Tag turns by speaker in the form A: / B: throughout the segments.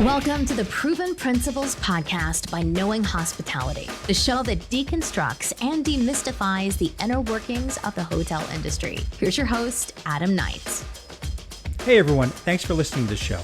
A: Welcome to the Proven Principles podcast by Knowing Hospitality, the show that deconstructs and demystifies the inner workings of the hotel industry. Here's your host, Adam Knight.
B: Hey everyone, thanks for listening to the show.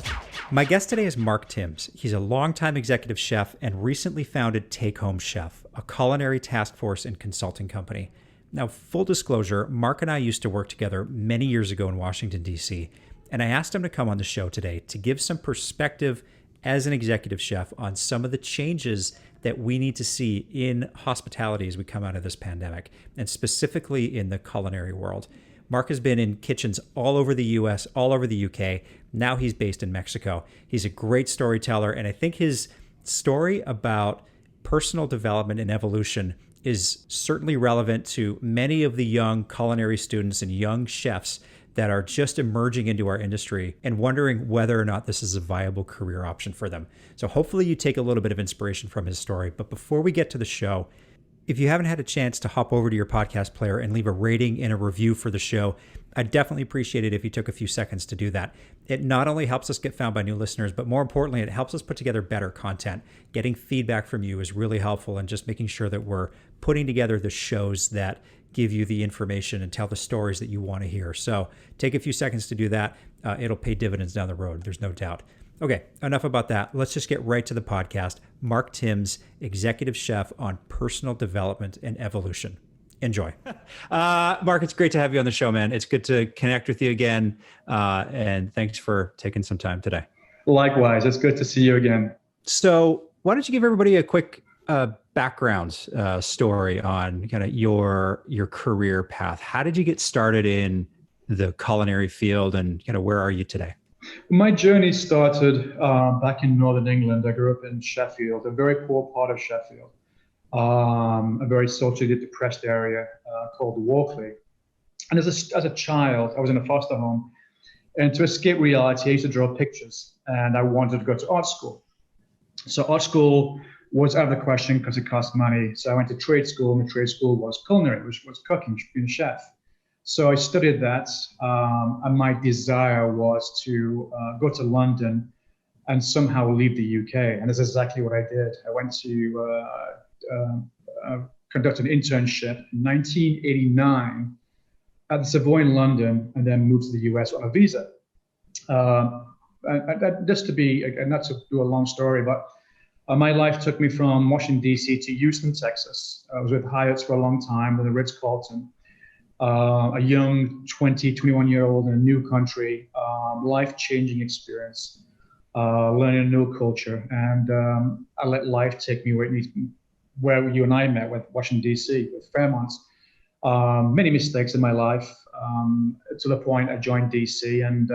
B: My guest today is Mark Timms. He's a longtime executive chef and recently founded Take Home Chef, a culinary task force and consulting company. Now, full disclosure, Mark and I used to work together many years ago in Washington, D.C., and I asked him to come on the show today to give some perspective as an executive chef on some of the changes that we need to see in hospitality as we come out of this pandemic, and specifically in the culinary world. Mark has been in kitchens all over the US, all over the UK. Now he's based in Mexico. He's a great storyteller, and I think his story about personal development and evolution is certainly relevant to many of the young culinary students and young chefs that are just emerging into our industry and wondering whether or not this is a viable career option for them. So hopefully you take a little bit of inspiration from his story. But before we get to the show, if you haven't had a chance to hop over to your podcast player and leave a rating and a review for the show, I'd definitely appreciate it if you took a few seconds to do that. It not only helps us get found by new listeners, but more importantly, it helps us put together better content. Getting feedback from you is really helpful, and just making sure that we're putting together the shows that give you the information and tell the stories that you want to hear. So take a few seconds to do that. It'll pay dividends down the road. There's no doubt. Okay, enough about that. Let's just get right to the podcast. Mark Timms, executive chef on personal development and evolution. Enjoy. Mark, it's great to have you on the show, man. It's good to connect with you again. And thanks for taking some time today.
C: Likewise, it's good to see you again.
B: So why don't you give everybody a quick background story on kind of your career path. How did you get started in the culinary field, and kind of where are you today?
C: My journey started back in Northern England. I grew up in Sheffield, a very poor part of Sheffield, a very socially depressed area called Walkley. And as a child, I was in a foster home, and to escape reality, I used to draw pictures, and I wanted to go to art school. So art school was out of the question because it cost money. So I went to trade school, and the trade school was culinary, which was cooking, being a chef. So I studied that, and my desire was to go to London and somehow leave the UK. And that's exactly what I did. I went to conduct an internship in 1989 at the Savoy in London, and then moved to the US on a visa. And just to be, and not to do a long story, but my life took me from Washington, D.C. to Houston, Texas. I was with Hyatt's for a long time, with the Ritz-Carlton. A young 21-year-old in a new country, life-changing experience, learning a new culture. And I let life take me where you and I met, with Washington, D.C., with Fairmont. Many mistakes in my life, to the point I joined D.C., and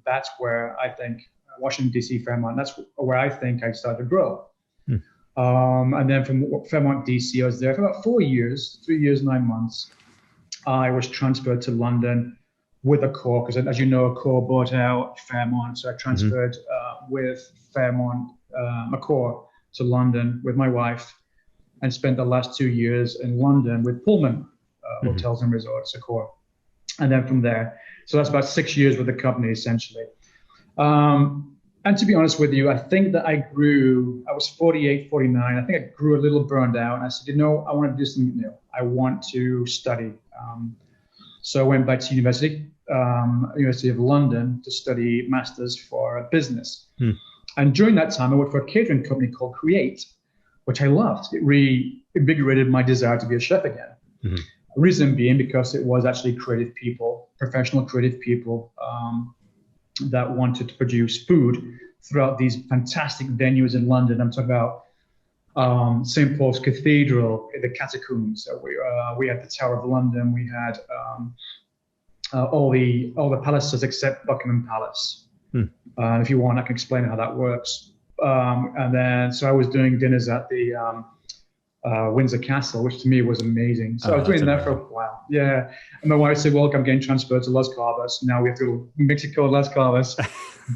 C: that's where I think Washington, D.C., Fairmont, that's where I think I started to grow. And then from Fairmont, D.C., I was there for about 4 years, 3 years, 9 months. I was transferred to London with Accor, because as you know, Accor bought out Fairmont. So I transferred with Fairmont, Accor, to London with my wife, and spent the last 2 years in London with Pullman Hotels and Resorts, Accor. And then from there, so that's about 6 years with the company, essentially. And to be honest with you, I think that I was 48, 49. I think I grew a little burned out. And I said, I want to do something new. I want to study. So I went back to University of London, to study masters for business. And during that time, I worked for a catering company called Create, which I loved. It reinvigorated my desire to be a chef again. Reason being because it was actually creative people, professional creative people, that wanted to produce food throughout these fantastic venues in London. I'm talking about St. Paul's Cathedral, the catacombs. So we had the Tower of London. We had all the palaces except Buckingham Palace. If you want, I can explain how that works. And then, so I was doing dinners at the Windsor Castle, which to me was amazing. So I was doing that for a while. Yeah. And my wife said, well, I'm getting transferred to Las Cavas. Now we have to go to Mexico, Las Cavas.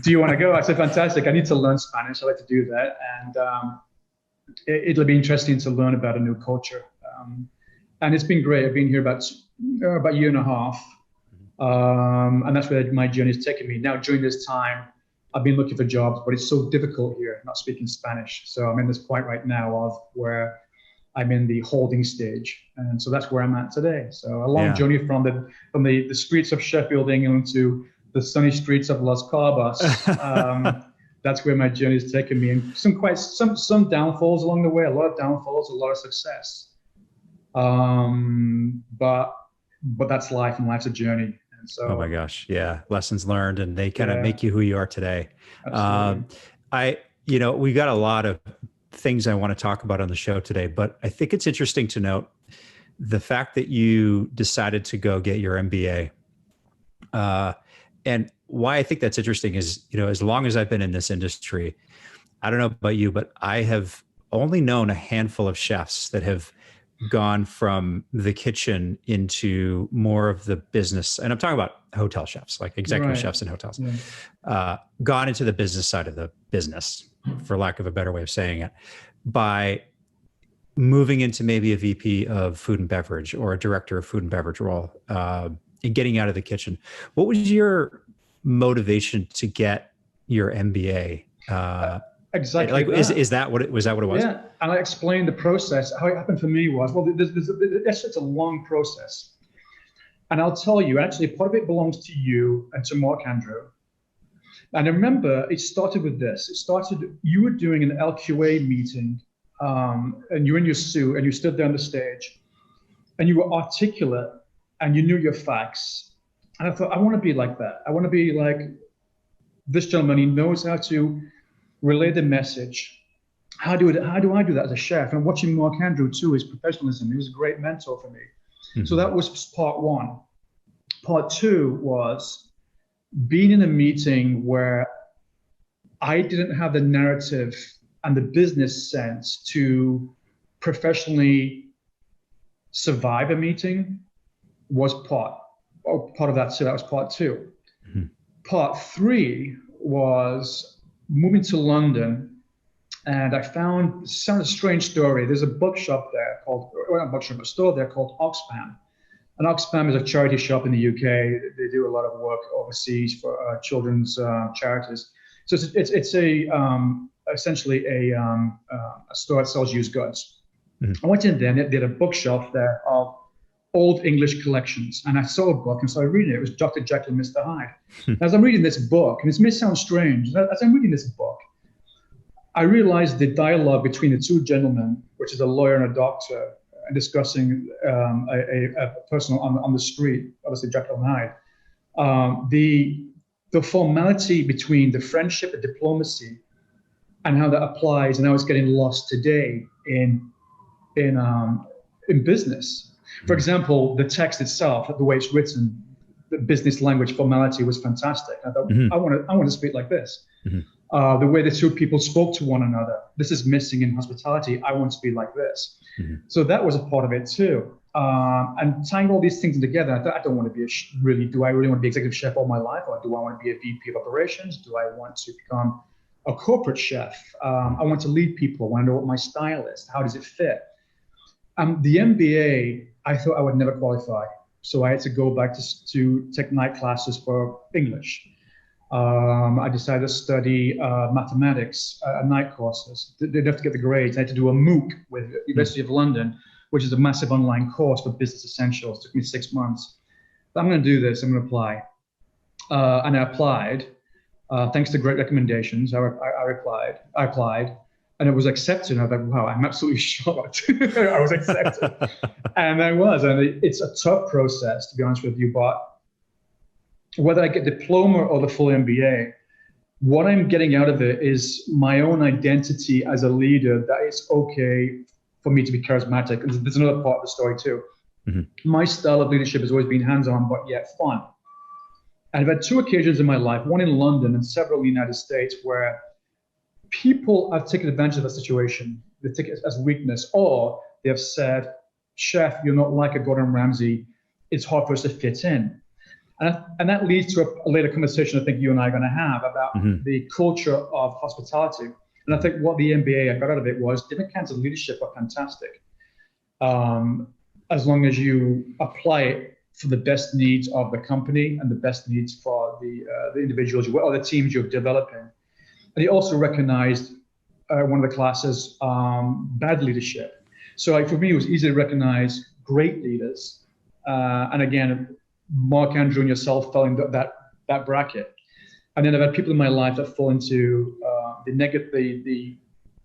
C: Do you want to go? I said, fantastic. I need to learn Spanish. I like to do that. And it'll be interesting to learn about a new culture. And it's been great. I've been here about a year and a half. And that's where my journey has taken me. Now, during this time, I've been looking for jobs, but it's so difficult here, not speaking Spanish. So I'm in this point right now of where I'm in the holding stage. And so that's where I'm at today. So a long journey from the streets of Sheffield, England to the sunny streets of Las Cabas. That's where my journey has taken me, and some downfalls along the way, a lot of downfalls, a lot of success. But that's life, and life's a journey. And so,
B: oh my gosh, yeah, lessons learned, and they kind of make you who you are today. We got a lot of things I want to talk about on the show today, but I think it's interesting to note the fact that you decided to go get your MBA. And why I think that's interesting is, as long as I've been in this industry, I don't know about you, but I have only known a handful of chefs that have gone from the kitchen into more of the business. And I'm talking about hotel chefs, like executive chefs in hotels, gone into the business side of the business, for lack of a better way of saying it, by moving into maybe a VP of food and beverage or a director of food and beverage role, and getting out of the kitchen. What was your motivation to get your MBA?
C: Exactly.
B: Like, is that what it was?
C: Yeah, and I explained the process. How it happened for me was, it's a long process, and I'll tell you. Actually, part of it belongs to you and to Mark Andrew. And I remember it started with this. You were doing an LQA meeting, and you're in your suit, and you stood there on the stage, and you were articulate, and you knew your facts. And I thought, I want to be like that. I want to be like this gentleman. He knows how to relay the message. How do I do that as a chef? And watching Mark Andrew too, his professionalism, he was a great mentor for me. Mm-hmm. So that was part one. Part two was being in a meeting where I didn't have the narrative and the business sense to professionally survive a meeting was part of that. So that was part two. Mm-hmm. Part three was moving to London, and I found, it sounds a strange story. There's a bookshop there called, or not a bookshop, a store there called Oxfam. And Oxfam is a charity shop in the UK. They do a lot of work overseas for children's charities. So it's essentially a store that sells used goods. Mm-hmm. I went in there and they had a bookshelf there of old English collections. And I saw a book and started reading it. It was Dr. Jekyll and Mr. Hyde. As I'm reading this book, and this may sound strange, as I'm reading this book, I realized the dialogue between the two gentlemen, which is a lawyer and a doctor, discussing a person on the street, obviously Jekyll and Hyde. The formality between the friendship and diplomacy and how that applies and how it's getting lost today in business. For example, the text itself, the way it's written, the business language formality was fantastic. I thought, mm-hmm. I want to speak like this. Mm-hmm. The way the two people spoke to one another, this is missing in hospitality. I want to be like this. Mm-hmm. So that was a part of it too. And tying all these things together, I thought, I don't want to be do I really want to be executive chef all my life? Or do I want to be a VP of operations? Do I want to become a corporate chef? I want to lead people. I want to know what my style is. How does it fit? The MBA, I thought I would never qualify. So I had to go back to take night classes for English. I decided to study mathematics, night courses. Didn't have to get the grades. I had to do a MOOC with the University of London, which is a massive online course for business essentials. It took me 6 months. But I'm going to do this. I'm going to apply. And I applied. Thanks to great recommendations, I applied. And it was accepted. And I was like, wow, I'm absolutely shocked. I was accepted. And I was. And it's a tough process, to be honest with you. But whether I get diploma or the full MBA, what I'm getting out of it is my own identity as a leader, that it's okay for me to be charismatic. And there's another part of the story too. Mm-hmm. My style of leadership has always been hands-on, but yet fun. And I've had two occasions in my life, one in London and several in the United States, where people have taken advantage of the situation. They take it as weakness, or they have said, chef, you're not like a Gordon Ramsay. It's hard for us to fit in. And that leads to a later conversation I think you and I are going to have about mm-hmm. the culture of hospitality. And I think what the MBA I got out of it was different kinds of leadership are fantastic. As long as you apply it for the best needs of the company and the best needs for the individuals or the teams you're developing. And he also recognized one of the classes, bad leadership. So like for me, it was easy to recognize great leaders. And again, Mark, Andrew, and yourself fell in that bracket. And then I've had people in my life that fall into the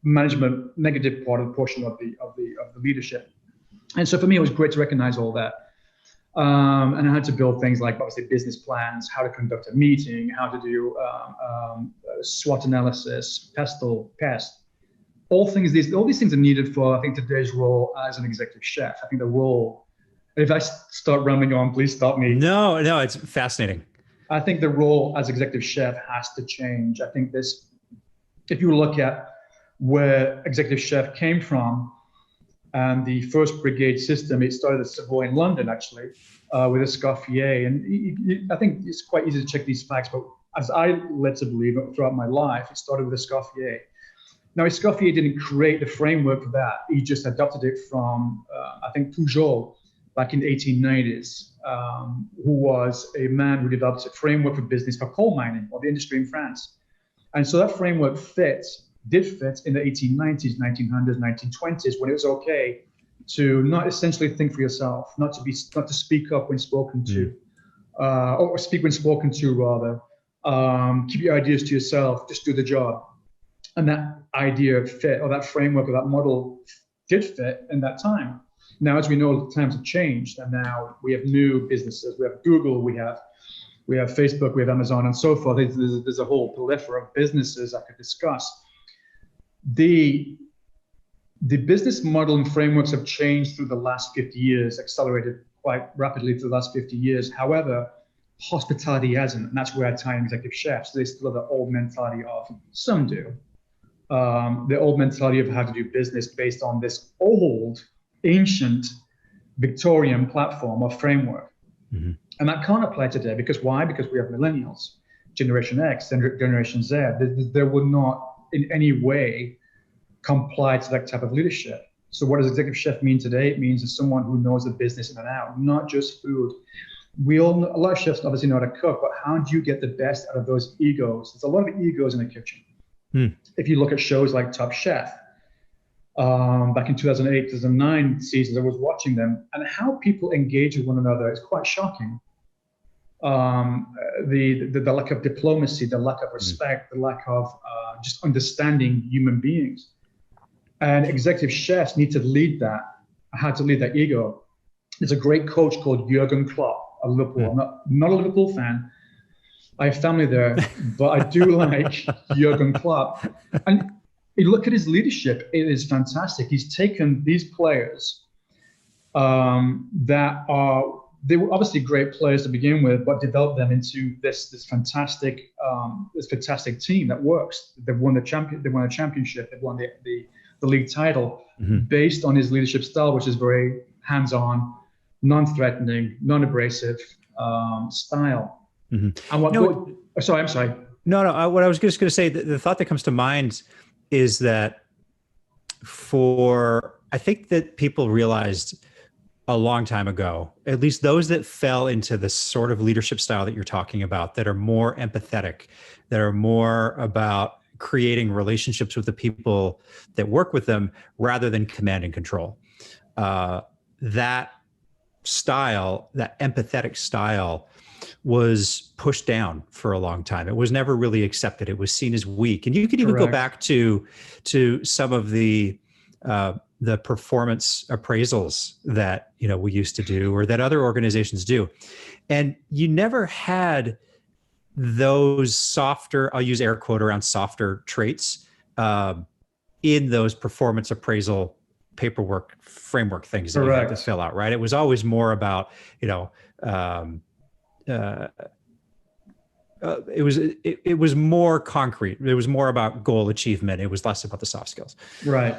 C: management negative portion of the leadership. And so for me, it was great to recognize all that. And I had to build things like obviously business plans, how to conduct a meeting, how to do SWOT analysis, PEST. All these things are needed for, I think, today's role as an executive chef. I think the role, if I start rambling on, please stop me.
B: No, it's fascinating.
C: I think the role as executive chef has to change. I think if you look at where executive chef came from, and the first brigade system, it started at Savoy in London, actually, with Escoffier. And I think it's quite easy to check these facts, but as I led to believe throughout my life, it started with Escoffier. Now, Escoffier didn't create the framework for that. He just adopted it from, I think, Pujol back in the 1890s, who was a man who developed a framework for business for coal mining or the industry in France. And so that framework did fit in the 1890s, 1900s, 1920s, when it was okay to not essentially think for yourself, not to speak up when spoken to, or speak when spoken to rather. Keep your ideas to yourself, just do the job. And that idea fit, or that framework, or that model did fit in that time. Now, as we know, times have changed, and now we have new businesses. We have Google, we have Facebook, we have Amazon, and so forth. There's a whole plethora of businesses I could discuss. The business model and frameworks have changed through the last 50 years, accelerated quite rapidly through the last 50 years. However, hospitality hasn't, and that's where I tie in executive chefs. They still have the old mentality of, some do, the old mentality of how to do business based on this old, ancient Victorian platform or framework. Mm-hmm. And that can't apply today because why? Because we have millennials, Generation X, and Generation Z. They would not in any way comply to that type of leadership. So what does executive chef mean today? It means it's someone who knows the business in and out, not just food. A lot of chefs obviously know how to cook, but how do you get the best out of those egos? There's a lot of egos in the kitchen. If you look at shows like Top Chef, back in 2008, 2009 seasons, I was watching them, and how people engage with one another is quite shocking. The lack of diplomacy, the lack of respect, the lack of just understanding human beings. And executive chefs need to lead that, how to lead that ego. There's a great coach called Jurgen Klopp, a Liverpool. I'm not a Liverpool fan. I have family there, but I do like Jurgen Klopp. And you look at his leadership, it is fantastic. He's taken these players they were obviously great players to begin with, but developed them into this fantastic team that works. They've won the championship. They've won the league title based on his leadership style, which is very hands-on, non-threatening, non-abrasive style. And sorry, I'm sorry.
B: No. What I was just going to say, the thought that comes to mind is that I think that people realized a long time ago, at least those that fell into the sort of leadership style that you're talking about, that are more empathetic, that are more about creating relationships with the people that work with them rather than command and control. That style, that empathetic style, was pushed down for a long time. It was never really accepted. It was seen as weak. And you could even go back to some of the performance appraisals that we used to do, or that other organizations do, and you never had those softer, I'll use air quote around softer traits in those performance appraisal paperwork framework things that you had to fill out, right? It was always more about it was more concrete. It was more about goal achievement. It was less about the soft skills.
C: Right.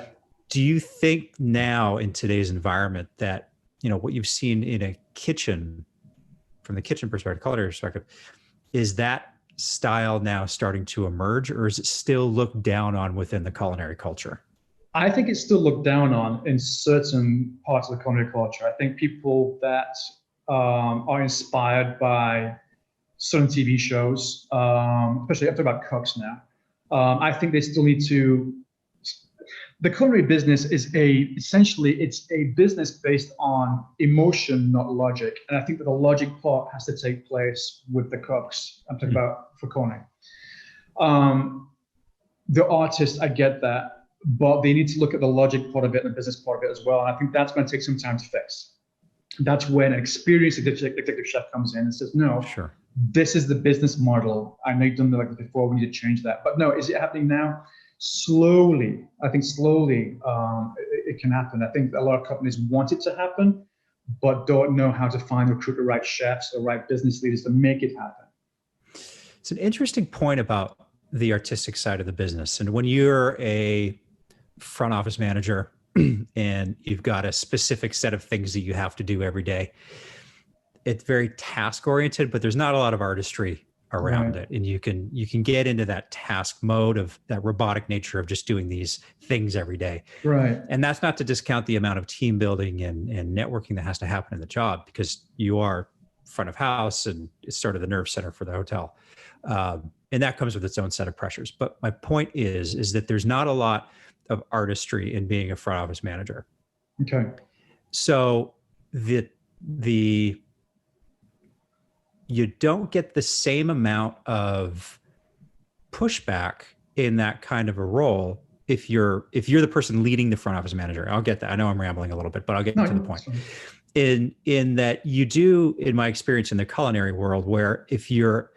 B: Do you think now in today's environment that, what you've seen in a kitchen, from the kitchen perspective, culinary perspective, is that style now starting to emerge, or is it still looked down on within the culinary culture?
C: I think it's still looked down on in certain parts of the culinary culture. I think people that are inspired by certain TV shows, especially I'm talking about cooks now. I think they still need to. The culinary business is essentially it's a business based on emotion, not logic. And I think that the logic part has to take place with the cooks. I'm talking about for culinary. The artists, I get that, but they need to look at the logic part of it and the business part of it as well. And I think that's going to take some time to fix. That's when an experienced executive chef comes in and says, no,
B: Sure.
C: This is the business model. I know you've done it like this before. We need to change that. But no, is it happening now? Slowly. I think slowly it can happen. I think a lot of companies want it to happen, but don't know how to recruit the right chefs, the right business leaders to make it happen.
B: It's an interesting point about the artistic side of the business. And when you're a front office manager and you've got a specific set of things that you have to do every day, it's very task oriented, but there's not a lot of artistry around it. And you can get into that task mode of that robotic nature of just doing these things every day.
C: Right.
B: And that's not to discount the amount of team building and networking that has to happen in the job, because you are front of house and it's sort of the nerve center for the hotel. And that comes with its own set of pressures. But my point is that there's not a lot of artistry in being a front office manager.
C: Okay.
B: So you don't get the same amount of pushback in that kind of a role if you're the person leading the front office manager. I'll get that. I know I'm rambling a little bit, but I'll get to the point. In that you do, in my experience in the culinary world, where if you're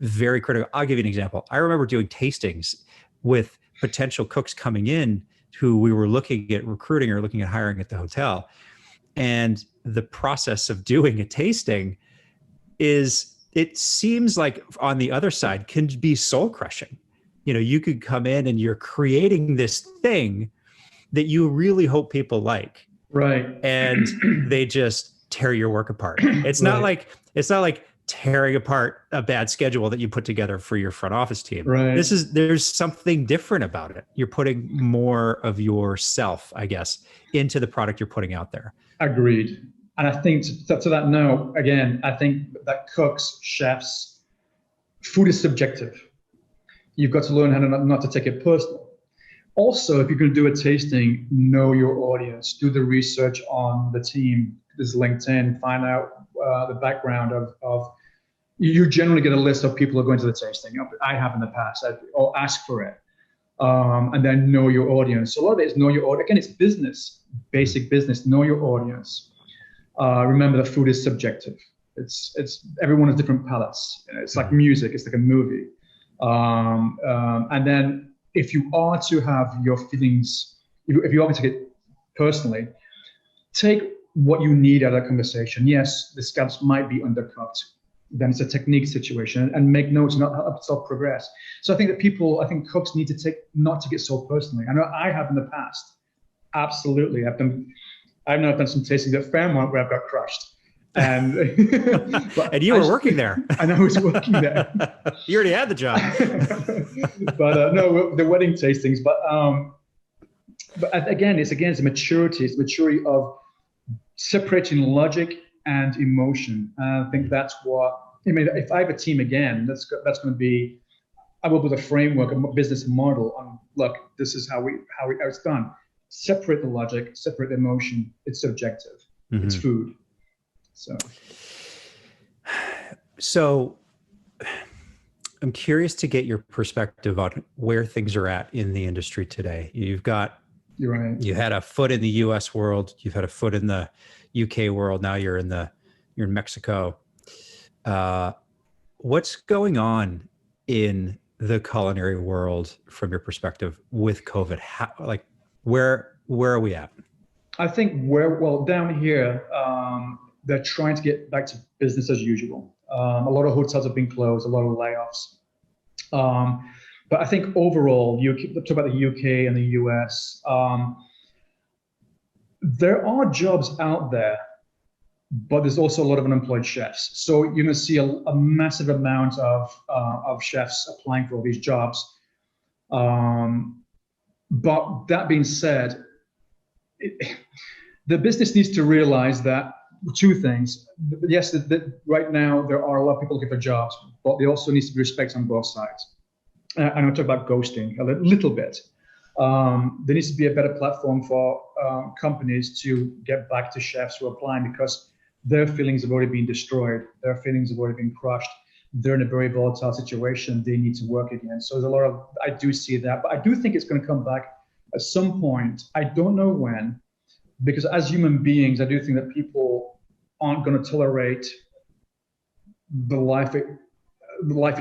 B: very critical, I'll give you an example. I remember doing tastings with potential cooks coming in who we were looking at recruiting or looking at hiring at the hotel. And the process of doing a tasting it seems like on the other side can be soul crushing. You know, you could come in and you're creating this thing that you really hope people like.
C: Right.
B: And they just tear your work apart. It's not like tearing apart a bad schedule that you put together for your front office team.
C: Right.
B: There's something different about it. You're putting more of yourself, I guess, into the product you're putting out there.
C: Agreed. And I think to that note, again, I think that cooks, chefs, food is subjective. You've got to learn how not to take it personal. Also, if you're going to do a tasting, know your audience, do the research on the team. There's LinkedIn, find out the background of. You generally get a list of people who are going to the tasting. I have in the past, or ask for it. And then know your audience. So a lot of it is know your audience. Again, it's business, basic business, know your audience. Remember that food is subjective. It's everyone has different palates. It's like music. It's like a movie. And then if you are to have your feelings, if you are to take it personally, take what you need out of that conversation. Yes, the scallops might be undercooked. Then it's a technique situation, and make notes, not help yourself progress. So I think cooks need to not to get so personally. I know I have in the past. Absolutely, I've now done some tastings at Fairmont where I've got crushed. And
B: and you were working there.
C: And I was working there.
B: You already had the job.
C: But no, the wedding tastings. But again, it's a maturity. It's maturity of separating logic and emotion. And I think that's what. I mean, if I have a team again, that's going to be. I will build a framework, a business model on. Look, this is how it's done. Separate the logic, separate the emotion. It's subjective. Mm-hmm. It's food.
B: So I'm curious to get your perspective on where things are at in the industry today. You're right. You had a foot in the US world. You've had a foot in the UK world. Now you're in Mexico. What's going on in the culinary world from your perspective with COVID? Where are we at?
C: I think down here, they're trying to get back to business as usual. A lot of hotels have been closed, a lot of layoffs. But I think overall, talk about the UK and the US, there are jobs out there, but there's also a lot of unemployed chefs. So you're going to see a massive amount of chefs applying for all these jobs. But that being said, the business needs to realize that two things. Yes, right now there are a lot of people looking for jobs, but there also needs to be respect on both sides. And I'm talking about ghosting a little bit. There needs to be a better platform for companies to get back to chefs who are applying, because their feelings have already been destroyed. Their feelings have already been crushed. They're in a very volatile situation. They need to work again. So there's a lot of, I do see that, but I do think it's going to come back at some point. I don't know when, because as human beings, I do think that people aren't going to tolerate the life it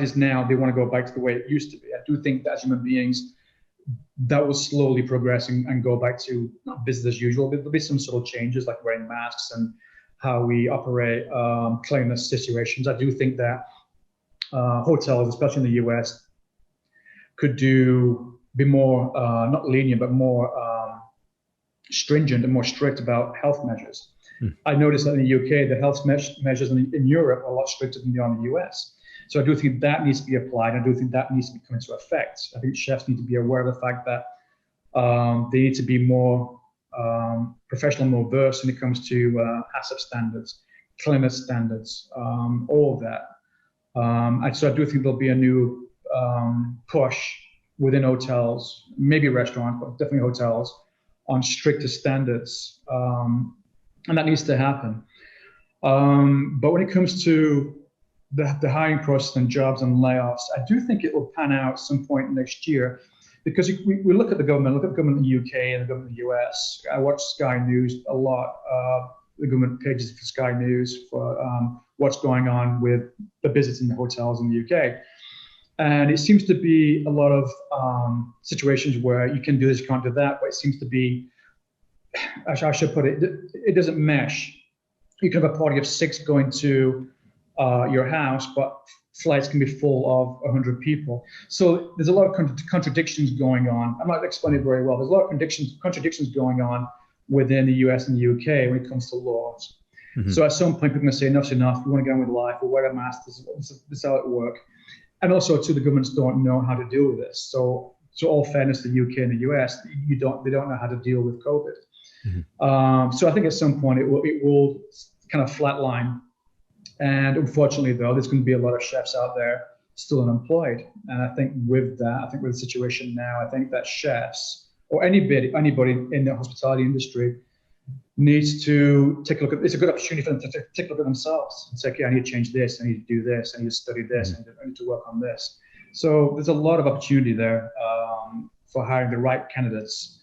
C: is now. They want to go back to the way it used to be. I do think that as human beings, that will slowly progress and go back to not business as usual. There'll be some sort of changes, like wearing masks and how we operate cleanliness situations. I do think that hotels, especially in the US, could be more not lenient, but more stringent and more strict about health measures. I noticed that in the UK, the health measures in Europe are a lot stricter than they are in the US. So I do think that needs to be applied. I do think that needs to come into effect. I think chefs need to be aware of the fact that they need to be more professional, more versed when it comes to HACCP standards, cleanliness standards, all of that. So I do think there'll be a new push within hotels, maybe restaurants, but definitely hotels, on stricter standards. And that needs to happen. But when it comes to the hiring process and jobs and layoffs, I do think it will pan out at some point next year, because we look at the government, in the UK and the government in the US. I watch Sky News a lot, the government pages for Sky News for what's going on with the business in the hotels in the UK. And it seems to be a lot of situations where you can do this, you can't do that, but it seems to be, I should put it, it doesn't mesh. You can have a party of 6 going to your house, but flights can be full of 100 people. So there's a lot of contradictions going on. I'm not explaining it very well. There's a lot of contradictions going on within the US and the UK when it comes to laws. Mm-hmm. So at some point, people are going to say, enough's enough. We want to get on with life. We'll wear a mask. This is how it works. And also, too, the governments don't know how to deal with this. So all fairness to the UK and the US, they don't know how to deal with COVID. Mm-hmm. So I think at some point it will kind of flatline. And unfortunately, though, there's going to be a lot of chefs out there still unemployed. And I think with the situation now, I think that chefs or anybody in the hospitality industry needs to take a look at. It's a good opportunity for them to take a look at themselves and say, okay, I need to change this, I need to do this, I need to study this, mm-hmm. I need to work on this. So there's a lot of opportunity there for hiring the right candidates.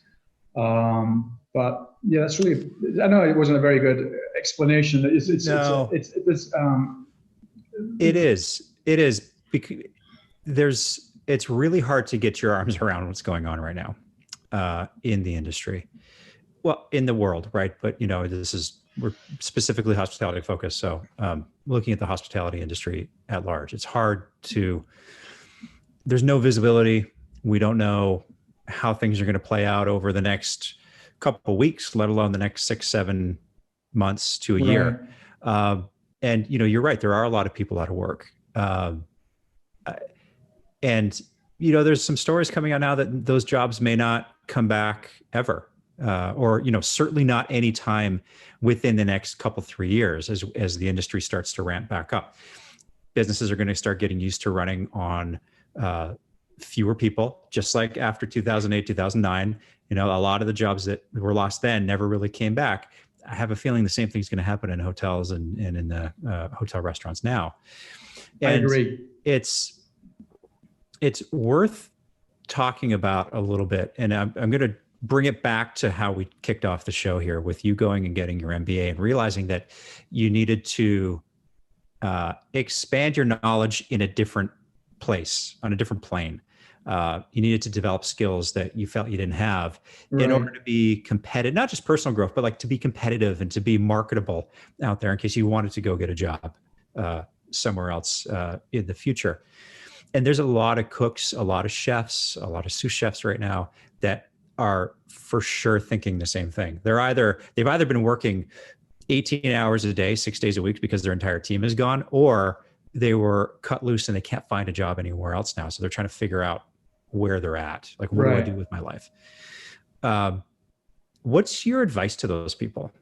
C: But yeah, that's really, I know it wasn't a very good explanation. It is because it's really hard to get your arms around what's going on right now in the industry. Well, in the world, right? But we're specifically hospitality focused. So looking at the hospitality industry at large, it's hard there's no visibility. We don't know how things are going to play out over the next couple of weeks, let alone the next 6-7 months to a year. And you're right. There are a lot of people out of work. And there's some stories coming out now that those jobs may not come back ever. Or certainly not any time within the next 3 years as the industry starts to ramp back up. Businesses are going to start getting used to running on fewer people, just like after 2008, 2009. A lot of the jobs that were lost then never really came back. I have a feeling the same thing's going to happen in hotels and in the hotel restaurants now. And I agree. It's worth talking about a little bit, and I'm going to bring it back to how we kicked off the show here with you going and getting your MBA and realizing that you needed to expand your knowledge in a different place, on a different plane. You needed to develop skills that you felt you didn't have in order to be competitive, not just personal growth, but like to be competitive and to be marketable out there in case you wanted to go get a job somewhere else in the future. And there's a lot of cooks, a lot of chefs, a lot of sous chefs right now that are for sure thinking the same thing. They've either been working 18 hours a day, 6 days a week because their entire team is gone, or they were cut loose and they can't find a job anywhere else now. So they're trying to figure out where they're at. Like, what do I do with my life? What's your advice to those people?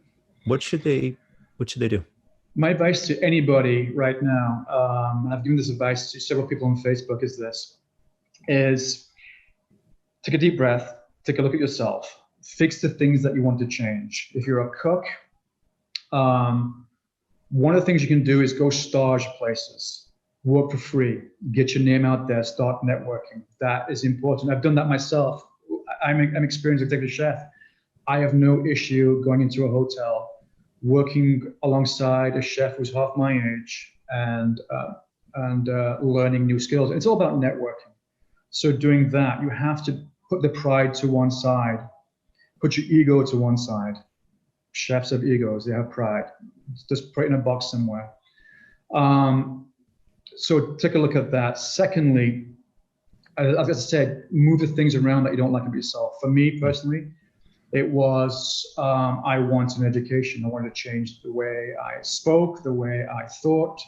C: What should they
B: What should they do?
C: My advice to anybody right now, and I've given this advice to several people on Facebook, is take a deep breath, take a look at yourself, fix the things that you want to change. If you're a cook, one of the things you can do is go stage places, work for free, get your name out there, start networking. That is important. I've done that myself. I'm an experienced executive chef. I have no issue going into a hotel, working alongside a chef who's half my age and learning new skills. It's all about networking. So doing that, you have to put the pride to one side, put your ego to one side. Chefs have egos, they have pride. Just put it in a box somewhere. So take a look at that. Secondly, as I said, move the things around that you don't like about yourself. For me personally, it was I wanted an education. I wanted to change the way I spoke, the way I thought.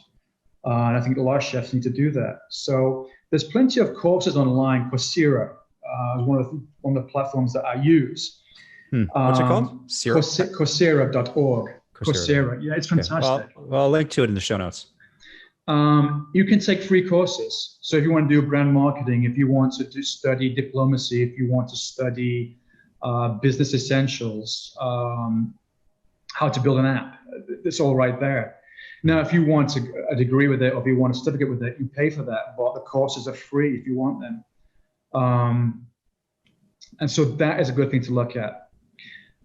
C: And I think a lot of chefs need to do that. So there's plenty of courses online. Coursera is one of the platforms that I use.
B: What's it called?
C: Coursera.org. Coursera. Yeah, it's fantastic.
B: Okay. Well, I'll link to it in the show notes.
C: You can take free courses. So if you want to do brand marketing, if you want to study diplomacy, if you want to study business essentials, how to build an app, it's all right there. Now, if you want a degree with it, or if you want a certificate with it, you pay for that, but the courses are free if you want them. And so that is a good thing to look at.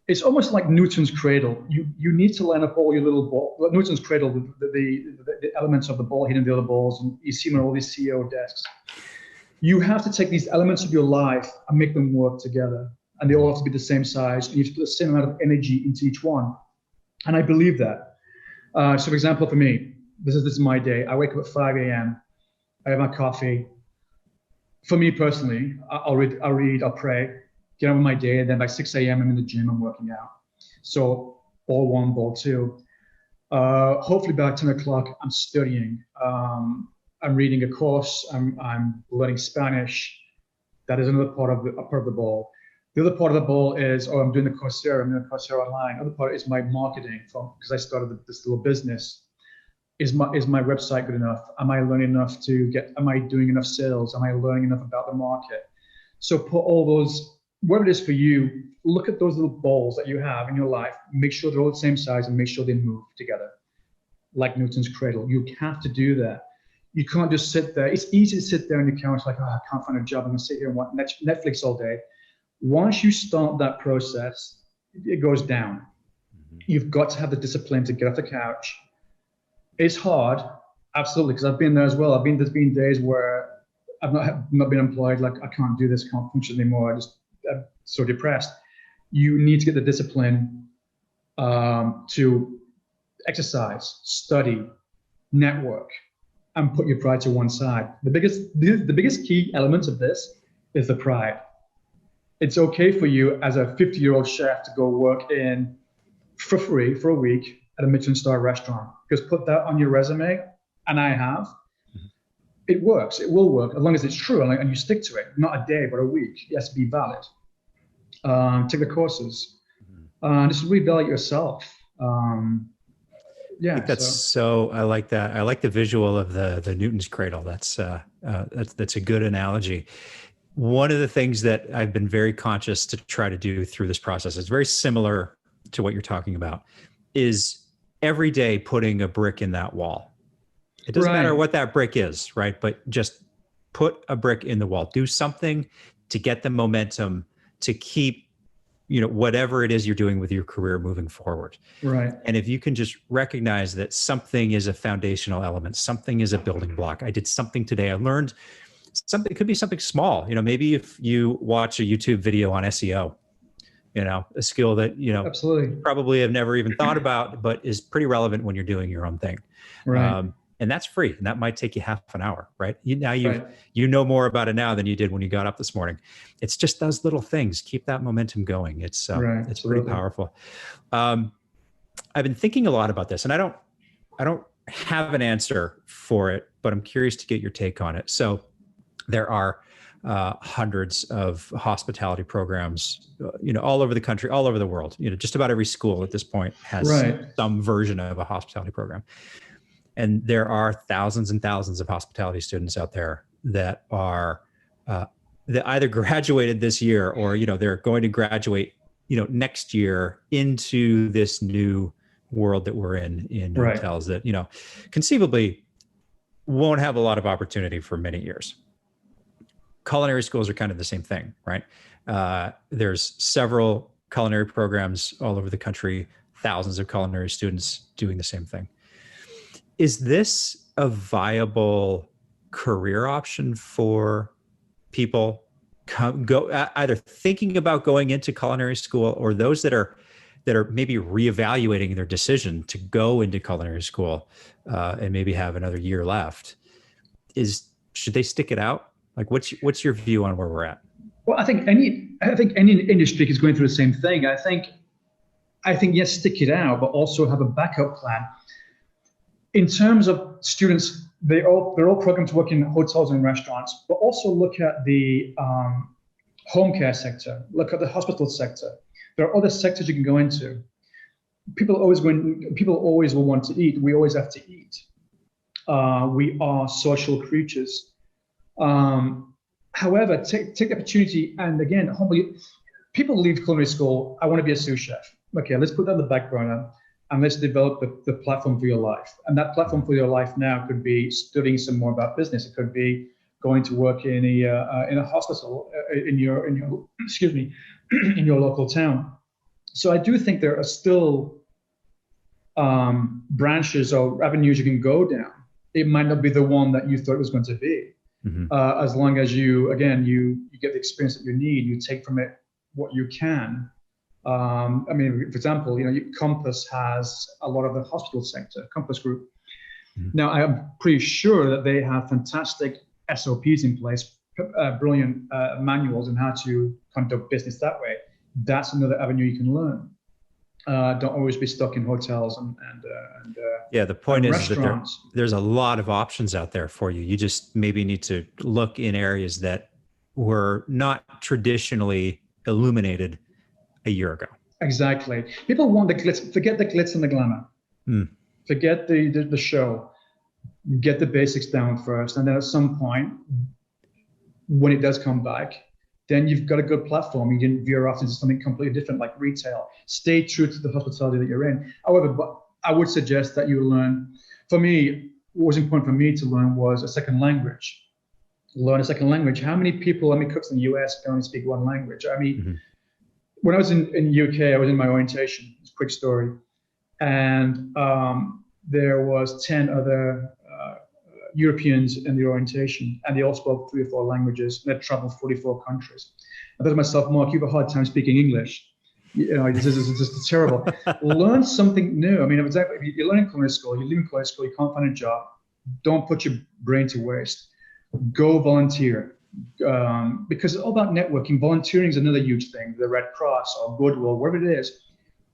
C: It's almost like Newton's cradle. You need to line up all your little ball. Newton's cradle, the elements of the ball hitting the other balls, and you see them on all these CEO desks. You have to take these elements of your life and make them work together, and they all have to be the same size, and you have to put the same amount of energy into each one. And I believe that. So, for example, for me, this is my day. I wake up at 5 a.m. I have my coffee. For me personally, I'll read, I'll pray, get on with my day, and then by 6 a.m. I'm in the gym, I'm working out. So ball one, ball two. Hopefully by 10 o'clock, I'm studying. I'm reading a course. I'm learning Spanish. That is another part of the ball. The other part of the ball is, I'm doing the Coursera. I'm doing Coursera online. The other part is my marketing, because I started this little business. Is my website good enough? Am I learning enough am I doing enough sales? Am I learning enough about the market? So put all those, whatever it is for you, look at those little balls that you have in your life, make sure they're all the same size and make sure they move together. Like Newton's cradle. You have to do that. You can't just sit there. It's easy to sit there on your couch like, I can't find a job. I'm gonna sit here and watch Netflix all day. Once you start that process, it goes down. Mm-hmm. You've got to have the discipline to get off the couch. It's hard, absolutely, because I've been there as well. There's been days where I've not been employed, like I can't do this, can't function anymore. I'm so depressed. You need to get the discipline to exercise, study, network, and put your pride to one side. The biggest key element of this is the pride. It's okay for you as a 50-year-old chef to go work for free for a week at a Michelin star restaurant, because put that on your resume, and I have. Mm-hmm. It works. It will work as long as it's true and you stick to it. Not a day, but a week. It has to be valid. Take the courses. Just really validate yourself. Yeah,
B: I think I like that. I like the visual of the Newton's cradle. That's a good analogy. One of the things that I've been very conscious to try to do through this process is very similar to what you're talking about, is every day putting a brick in that wall. It doesn't matter what that brick is, right? But just put a brick in the wall. Do something to get the momentum to keep, whatever it is you're doing with your career moving forward.
C: Right.
B: And if you can just recognize that something is a foundational element, something is a building block. I did something today. I learned something. It could be something small. Maybe if you watch a YouTube video on SEO, a skill that,
C: absolutely
B: probably have never even thought about, but is pretty relevant when you're doing your own thing.
C: Right.
B: And that's free. And that might take you half an hour, right? You know more about it now than you did when you got up this morning. It's just those little things. Keep that momentum going. It's pretty powerful. I've been thinking a lot about this, and I don't have an answer for it, but I'm curious to get your take on it. So there are hundreds of hospitality programs, all over the country, all over the world. Just about every school at this point has
C: Right.
B: some version of a hospitality program. And there are thousands and thousands of hospitality students out there that are that either graduated this year or they're going to graduate next year into this new world that we're in
C: Right.
B: hotels that conceivably won't have a lot of opportunity for many years. Culinary schools are kind of the same thing, right? There's several culinary programs all over the country, thousands of culinary students doing the same thing. Is this a viable career option for people either thinking about going into culinary school, or those that are maybe reevaluating their decision to go into culinary school and maybe have another year left? Should they stick it out? Like, what's your view on where we're at?
C: Well, I think any industry is going through the same thing. I think yes, stick it out, but also have a backup plan. In terms of students, they're all programmed to work in hotels and restaurants, but also look at the home care sector, look at the hospital sector. There are other sectors you can go into. People always will want to eat. We always have to eat. We are social creatures. However, take the opportunity, and again, humbly, people leave culinary school. I want to be a sous chef. Okay, let's put that on the back burner and let's develop the platform for your life. And that platform for your life now could be studying some more about business. It could be going to work in a hospital in your excuse me, in your local town. So I do think there are still branches or avenues you can go down. It might not be the one that you thought it was going to be. Mm-hmm. As long as you get the experience that you need, you take from it what you can. I mean, for example, Compass has a lot of the hospital sector, Compass Group. Mm-hmm. Now, I'm pretty sure that they have fantastic SOPs in place, brilliant manuals on how to conduct business that way. That's another avenue you can learn. Don't always be stuck in hotels and
B: yeah. The point is that there's a lot of options out there for you. You just maybe need to look in areas that were not traditionally illuminated a year ago.
C: Exactly. People want the glitz. Forget the glitz and the glamour. Forget the show. Get the basics down first, and then at some point, when it does come back, then you've got a good platform. You didn't veer off into something completely different like retail. Stay true to the hospitality that you're in. However, but I would suggest that you learn. For me, what was important for me to learn was a second language. Learn a second language. How many cooks in the US can only speak one language? I mean, when I was in UK, I was in my orientation. It's a quick story. And there was 10 other Europeans in the orientation, and they all spoke 3 or 4 languages. They'd traveled 44 countries. I thought to myself, Mark, you have a hard time speaking English. This is just terrible. Learn something new. I mean, exactly. If you're learning culinary school, you're leaving culinary school, you can't find a job. Don't put your brain to waste. Go volunteer. Because it's all about networking. Volunteering is another huge thing. The Red Cross or Goodwill, whatever it is.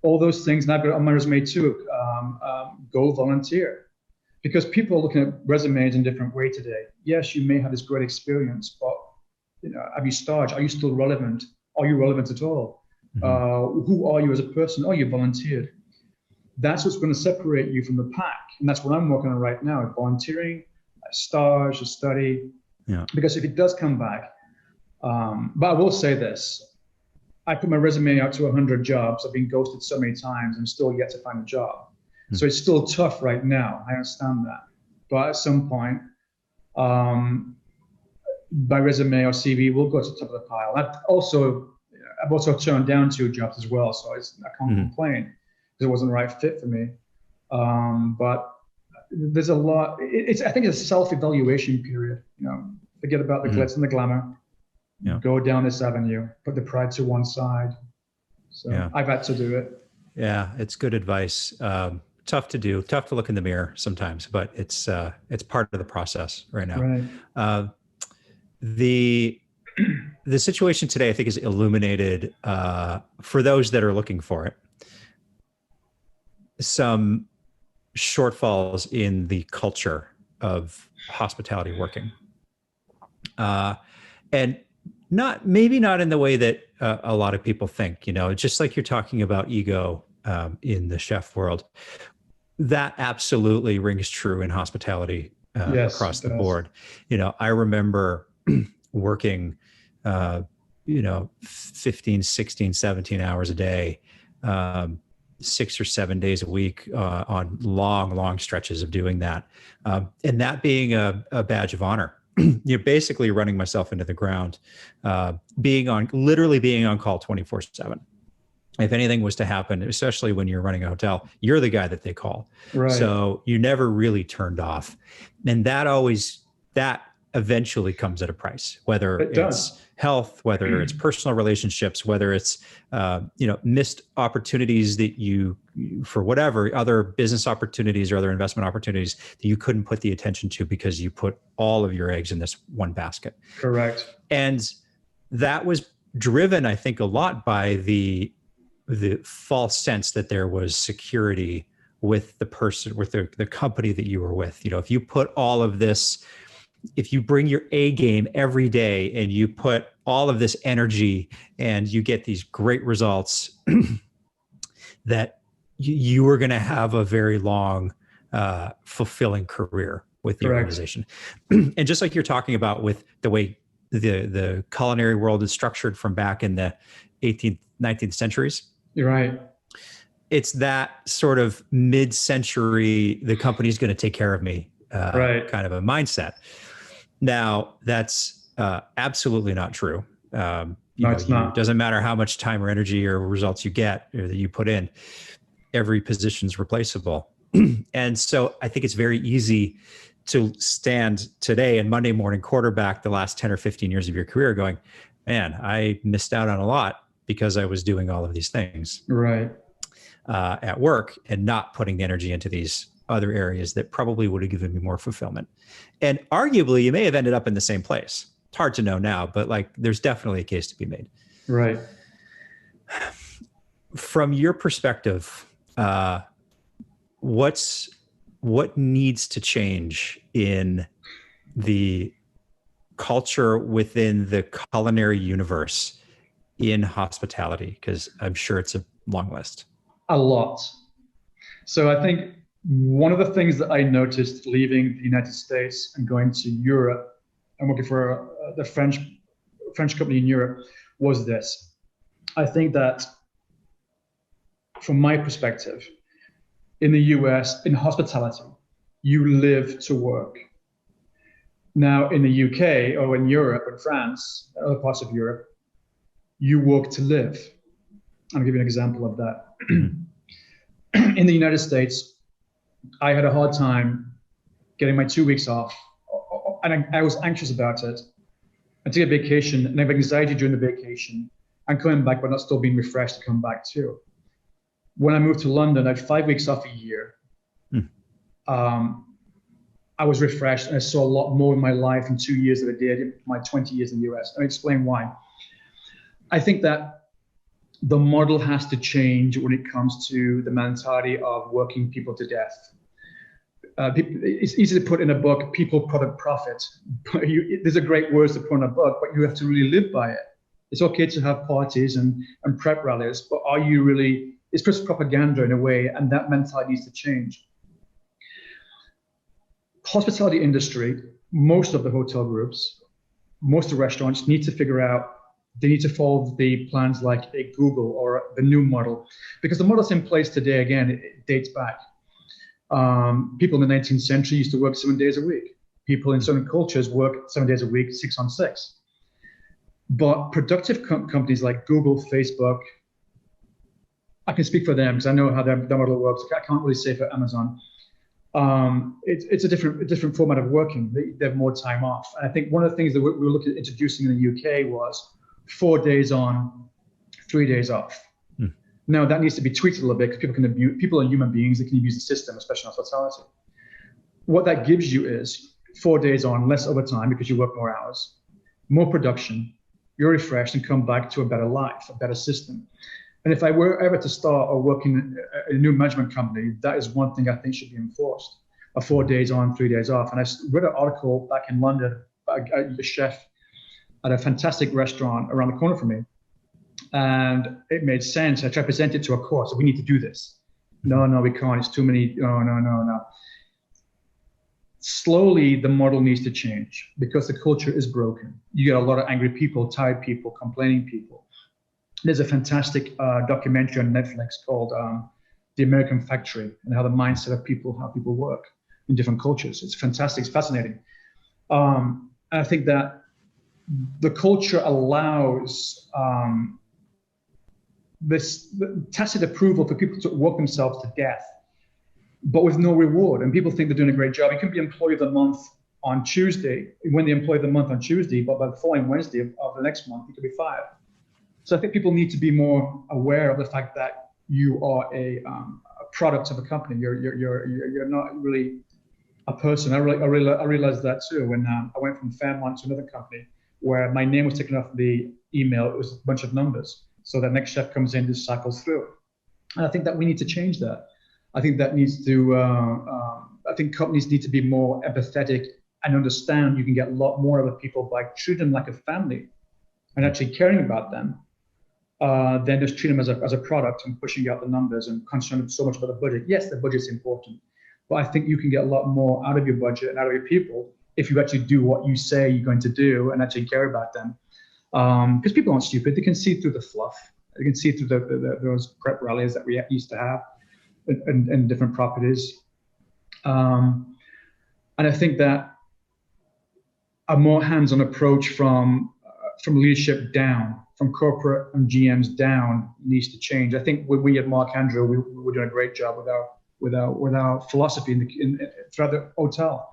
C: All those things, and I've got it on my resume too. Go volunteer. Because people are looking at resumes in a different way today. Yes, you may have this great experience, but have you started? Are you still relevant? Are you relevant at all? Mm-hmm. Who are you as a person? Oh, you volunteered. That's what's going to separate you from the pack. And that's what I'm working on right now, volunteering, a stage, a study. Yeah. Because if it does come back, but I will say this, I put my resume out to 100 jobs. I've been ghosted so many times and still yet to find a job. So it's still tough right now. I understand that. But at some point, my resume or CV will go to the top of the pile. I've also turned down 2 jobs as well. So I can't complain because it wasn't the right fit for me. But there's a lot. I think it's a self-evaluation period. Forget about the glitz and the glamour. Yeah. Go down this avenue. Put the pride to one side. So yeah. I've had to do it.
B: Yeah, it's good advice. Tough to do, tough to look in the mirror sometimes, but it's part of the process right now.
C: Right.
B: The situation today, I think, is illuminated for those that are looking for it. Some shortfalls in the culture of hospitality working. And maybe not in the way that a lot of people think, just like you're talking about ego in the chef world, that absolutely rings true in hospitality
C: Yes,
B: across
C: it
B: the
C: does.
B: board. I remember working, 15, 16, 17 hours a day, 6 or 7 days a week on long stretches of doing that. And that being a badge of honor. You're basically running myself into the ground, literally being on call 24/7. If anything was to happen, especially when you're running a hotel, you're the guy that they call.
C: Right.
B: So you never really turned off. And that eventually comes at a price, whether it's health, whether it's personal relationships, whether it's, missed opportunities that you, for whatever, other business opportunities or other investment opportunities that you couldn't put the attention to because you put all of your eggs in this one basket.
C: Correct.
B: And that was driven, I think, a lot by the false sense that there was security with the person, with the company that you were with. If you put all of this, if you bring your A game every day and you put all of this energy and you get these great results, that you were going to have a very long, fulfilling career with the organization. And just like you're talking about with the way the culinary world is structured from back in the 18th, 19th centuries.
C: You're right.
B: It's that sort of mid-century, the company's going to take care of me kind of a mindset. Now, that's absolutely not true.
C: It's not.
B: It doesn't matter how much time or energy or results you get or that you put in. Every position's replaceable. And so I think it's very easy to stand today and Monday morning quarterback the last 10 or 15 years of your career going, man, I missed out on a lot because I was doing all of these things at work and not putting the energy into these other areas that probably would have given me more fulfillment. And arguably, you may have ended up in the same place. It's hard to know now, but there's definitely a case to be made.
C: Right.
B: From your perspective, what needs to change in the culture within the culinary universe in hospitality? Because I'm sure it's a long list.
C: A lot. So I think one of the things that I noticed leaving the United States and going to Europe and working for the French company in Europe was this. I think that from my perspective, in the US, in hospitality, you live to work. Now, in the UK or in Europe, in France, other parts of Europe, you work to live. I'll give you an example of that. In the United States, I had a hard time getting my 2 weeks off, and I was anxious about it. I took a vacation, and I have anxiety during the vacation, and coming back, but not still being refreshed to come back too. When I moved to London, I had 5 weeks off a year. I was refreshed, and I saw a lot more in my life in 2 years than I did in my 20 years in the US. I'll explain why. I think that the model has to change when it comes to the mentality of working people to death. It's easy to put in a book, people, product, profit. There's a great words to put in a book, but you have to really live by it. It's okay to have parties and prep rallies, but are you really, it's just propaganda in a way, and that mentality needs to change. Hospitality industry, most of the hotel groups, most of the restaurants need to figure out, they need to follow the plans like a Google or the new model, because the model that's in place today, again, it dates back. People in the 19th century used to work 7 days a week. People in certain cultures work 7 days a week, 6 on 6. But productive companies like Google, Facebook, I can speak for them because I know how their model works. I can't really say for Amazon. It's a different format of working. They have more time off. And I think one of the things that we were looking at introducing in the UK was 4 days on, 3 days off. Now that needs to be tweaked a little bit because people are human beings. They can abuse the system, especially in hospitality. What that gives you is 4 days on, less overtime because you work more hours, more production. You're refreshed and come back to a better life, a better system. And if I were ever to start or work in a new management company, that is one thing I think should be enforced: a 4 days on, 3 days off. And I read an article back in London, a chef at a fantastic restaurant around the corner from me. And it made sense. I tried to present it to a course. So we need to do this. No, we can't. It's too many. No. Slowly, the model needs to change because the culture is broken. You get a lot of angry people, tired people, complaining people. There's a fantastic documentary on Netflix called The American Factory, and how the mindset of people, how people work in different cultures. It's fantastic. It's fascinating. And I think that the culture allows this tacit approval for people to work themselves to death, but with no reward. And people think they're doing a great job. You can be employee of the month on Tuesday, win the employee of the month on Tuesday, but by the following Wednesday of the next month, you could be fired. So I think people need to be more aware of the fact that you are a product of a company. You're not really a person. I realized that too when I went from Fairmont to another company where my name was taken off the email. It was a bunch of numbers. So the next chef comes in, just cycles through. And I think that we need to change that. I think that needs to, I think companies need to be more empathetic and understand you can get a lot more out of people by treating them like a family and actually caring about them than just treat them as a product and pushing out the numbers and concerned so much about the budget. Yes, the budget's important, but I think you can get a lot more out of your budget and out of your people if you actually do what you say you're going to do and actually care about them. Because people aren't stupid. They can see through the fluff. They can see through those prep rallies that we used to have in different properties. And I think that a more hands-on approach from leadership down, from corporate and GMs down, needs to change. I think when we at Mark Andrew, we were doing a great job with our philosophy throughout the hotel.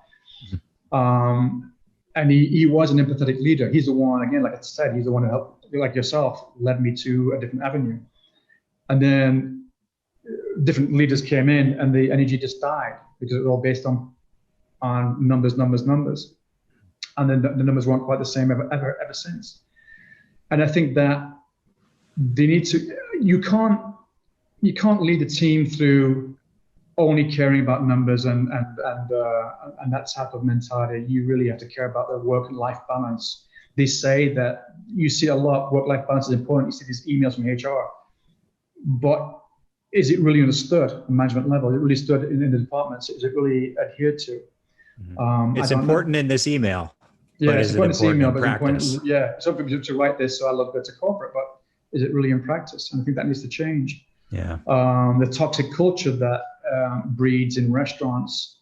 C: And he was an empathetic leader. He's the one, again, like I said, he's the one who helped, like yourself, led me to a different avenue. And then different leaders came in and the energy just died because it was all based on numbers. And then the numbers weren't quite the same ever since. And I think that they need to, you can't lead a team through only caring about numbers and that type of mentality. You really have to care about the work and life balance. They say that you see a lot, work-life balance is important. You see these emails from HR, but is it really understood at management level? Is it really stood in the departments? Is it really adhered to?
B: It's important in this email.
C: Yeah,
B: it's important in email, but practice.
C: Some people to write this, so I love go to corporate, but is it really in practice? And I think that needs to change.
B: Yeah.
C: The toxic culture that breeds in restaurants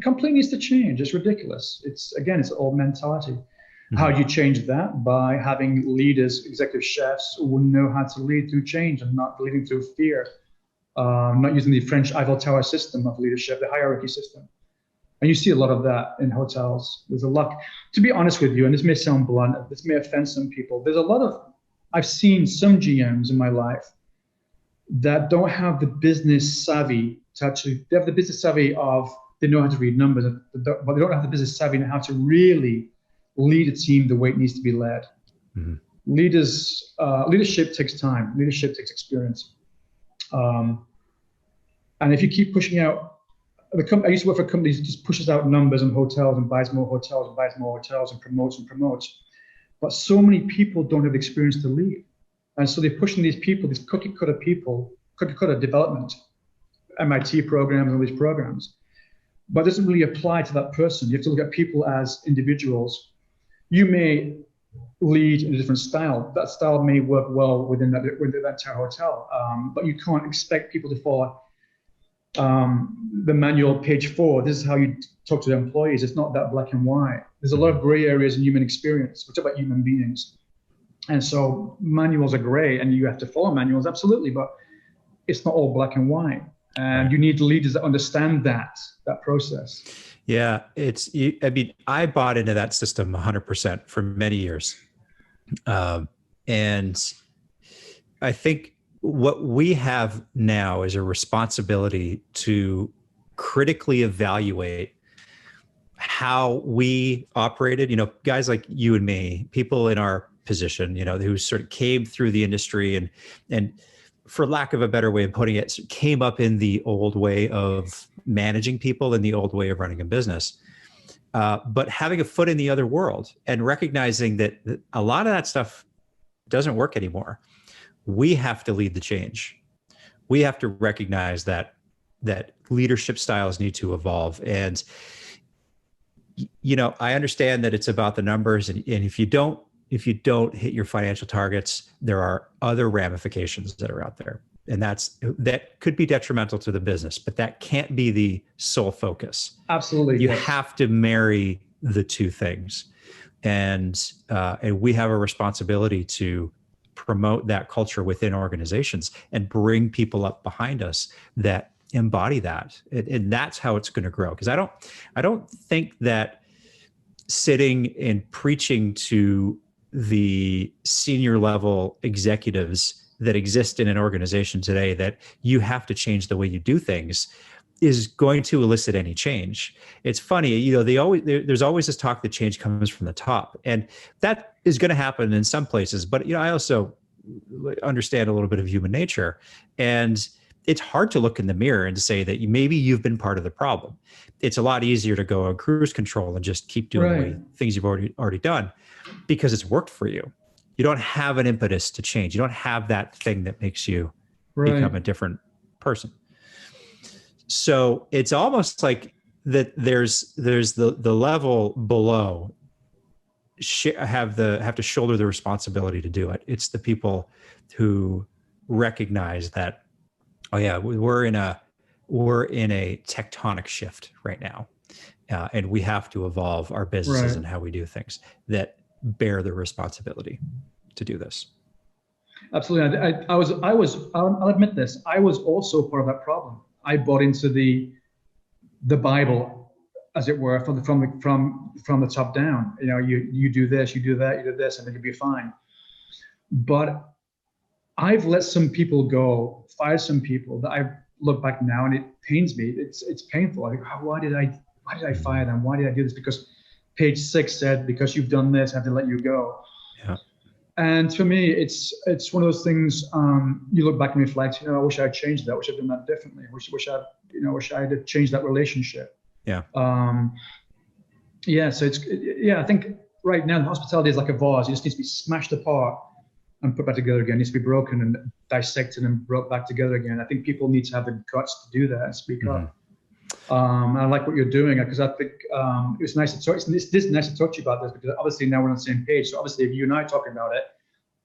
C: completely needs to change. It's ridiculous. It's all mentality. Mm-hmm. How do you change that? By having leaders, executive chefs who know how to lead through change and not leading through fear. Not using the French Eiffel Tower system of leadership, the hierarchy system. And you see a lot of that in hotels. There's a lot, to be honest with you, and this may sound blunt, this may offend some people. I've seen some GMs in my life that don't have the business savvy they have the business savvy of, they know how to read numbers, but they don't have the business savvy and how to really lead a team the way it needs to be led. Mm-hmm. Leadership takes time. Leadership takes experience. And if you keep pushing out, I used to work for companies that just pushes out numbers and hotels and buys more hotels and buys more hotels and promotes. But so many people don't have experience to lead. And so they're pushing these people, these cookie cutter development, MIT programs and all these programs. But it doesn't really apply to that person. You have to look at people as individuals. You may lead in a different style. That style may work well within that entire hotel. But you can't expect people to follow the manual page 4. This is how you talk to the employees. It's not that black and white. There's a lot of gray areas in human experience. We talk about human beings. And so manuals are gray and you have to follow manuals, absolutely, but it's not all black and white. And you need leaders that understand that process.
B: Yeah, I bought into that system 100% for many years. And I think what we have now is a responsibility to critically evaluate how we operated, guys like you and me, people in our position, who sort of came through the industry and for lack of a better way of putting it, came up in the old way of managing people and the old way of running a business. but having a foot in the other world and recognizing that a lot of that stuff doesn't work anymore. We have to lead the change. We have to recognize that leadership styles need to evolve. And, I understand that it's about the numbers, and if you don't hit your financial targets, there are other ramifications that are out there. And that could be detrimental to the business, but that can't be the sole focus.
C: Absolutely.
B: You have to marry the two things. And we have a responsibility to promote that culture within organizations and bring people up behind us that embody that. And that's how it's going to grow. Because I don't think that sitting and preaching to the senior level executives that exist in an organization today that you have to change the way you do things is going to elicit any change. It's funny, there's always this talk that change comes from the top, and that is going to happen in some places. But I also understand a little bit of human nature, and it's hard to look in the mirror and say that maybe you've been part of the problem. It's a lot easier to go on cruise control and just keep doing the things you've already done because it's worked for you. You don't have an impetus to change. You don't have that thing that makes you become a different person. So it's almost like that there's the level below have to shoulder the responsibility to do it. It's the people who recognize that, oh yeah, we're in a tectonic shift right now, and we have to evolve our businesses and how we do things that bear the responsibility to do this.
C: Absolutely. I'll admit this. I was also part of that problem. I bought into the Bible, as it were, from the top down. You do this, you do that, you do this, and then you'll be fine. But I've let some people go, fired some people that I look back now and it pains me. It's painful. I think, why did I fire them? Why did I do this? Because page 6 said, because you've done this, I have to let you go. Yeah. And for me, it's one of those things. You look back and reflect. I wish I had changed that. I wish I'd done that differently. I wish I had changed that relationship. Yeah. So I think right now hospitality is like a vase. It just needs to be smashed apart and put back together again. It needs to be broken and dissected and brought back together again. I think people need to have the guts to do that and speak up. I like what you're doing, because I think it was nice to talk. It's nice to talk to you about this, because obviously now we're on the same page. So obviously, if you and I are talking about it,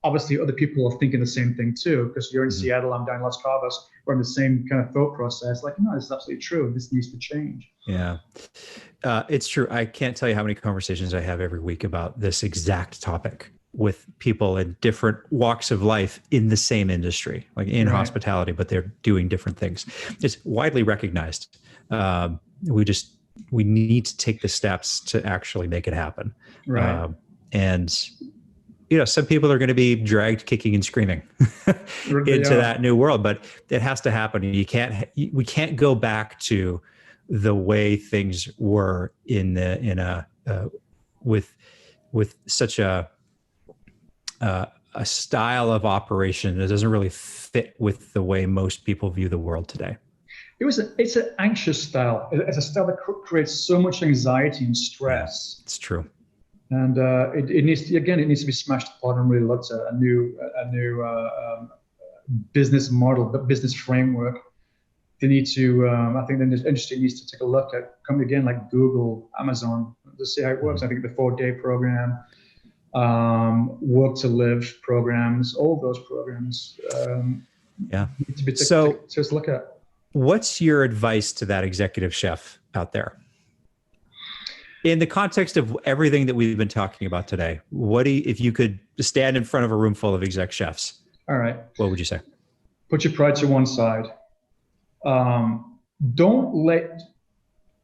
C: obviously other people are thinking the same thing too. Because you're in Seattle, I'm down in Las Carbas. We're in the same kind of thought process. Like, no, this is absolutely true. This needs to change. Yeah,
B: it's true. I can't tell you how many conversations I have every week about this exact topic with people in different walks of life in the same industry, like in hospitality, but they're doing different things. It's widely recognized. We need to take the steps to actually make it happen. And some people are going to be dragged kicking and screaming into that new world, but it has to happen. We can't go back to the way things were with such a style of operation that doesn't really fit with the way most people view the world today.
C: It's an anxious style. It's a style that creates so much anxiety and stress.
B: It's true.
C: And it needs to be smashed apart and really looked at. A new business model, business framework. They need to. I think the industry needs to take a look at company again, like Google, Amazon, to see how it works. I think the 4-day program, work to live programs, all those programs. Need to be to look at.
B: What's your advice to that executive chef out there? In the context of everything that we've been talking about today, if you could stand in front of a room full of exec chefs,
C: all right,
B: what would you say?
C: Put your pride to one side. Don't let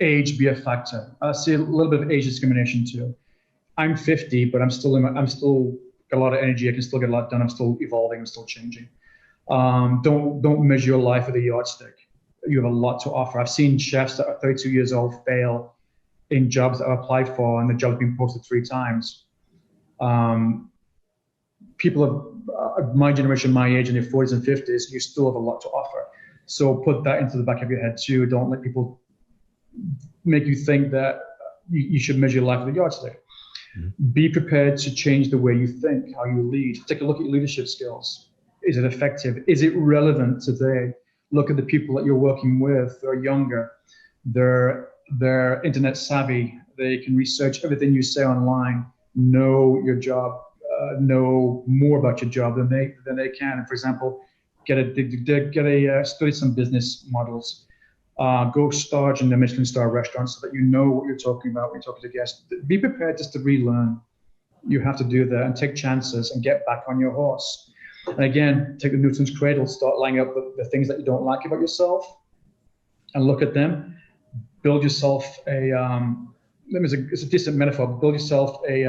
C: age be a factor. I see a little bit of age discrimination too. I'm 50, but I'm still got a lot of energy. I can still get a lot done. I'm still evolving. I'm still changing. Don't measure your life with a yardstick. You have a lot to offer. I've seen chefs that are 32 years old fail in jobs that I've applied for, and the job's been posted 3 times. People of my generation, my age, in their 40s and 50s, you still have a lot to offer. So put that into the back of your head too. Don't let people make you think that you should measure your life with a yardstick. Be prepared to change the way you think, how you lead. Take a look at your leadership skills. Is it effective? Is it relevant today? Look at the people that you're working with. They're younger. They're internet savvy. They can research everything you say online, know your job, know more about your job than they can. And for example, study some business models. Go star in the Michelin star restaurant so that you know what you're talking about when you're talking to guests. Be prepared just to relearn. You have to do that and take chances and get back on your horse. And again, take the Newton's cradle, start lining up the things that you don't like about yourself and look at them. Build yourself it's a distant metaphor, but build yourself a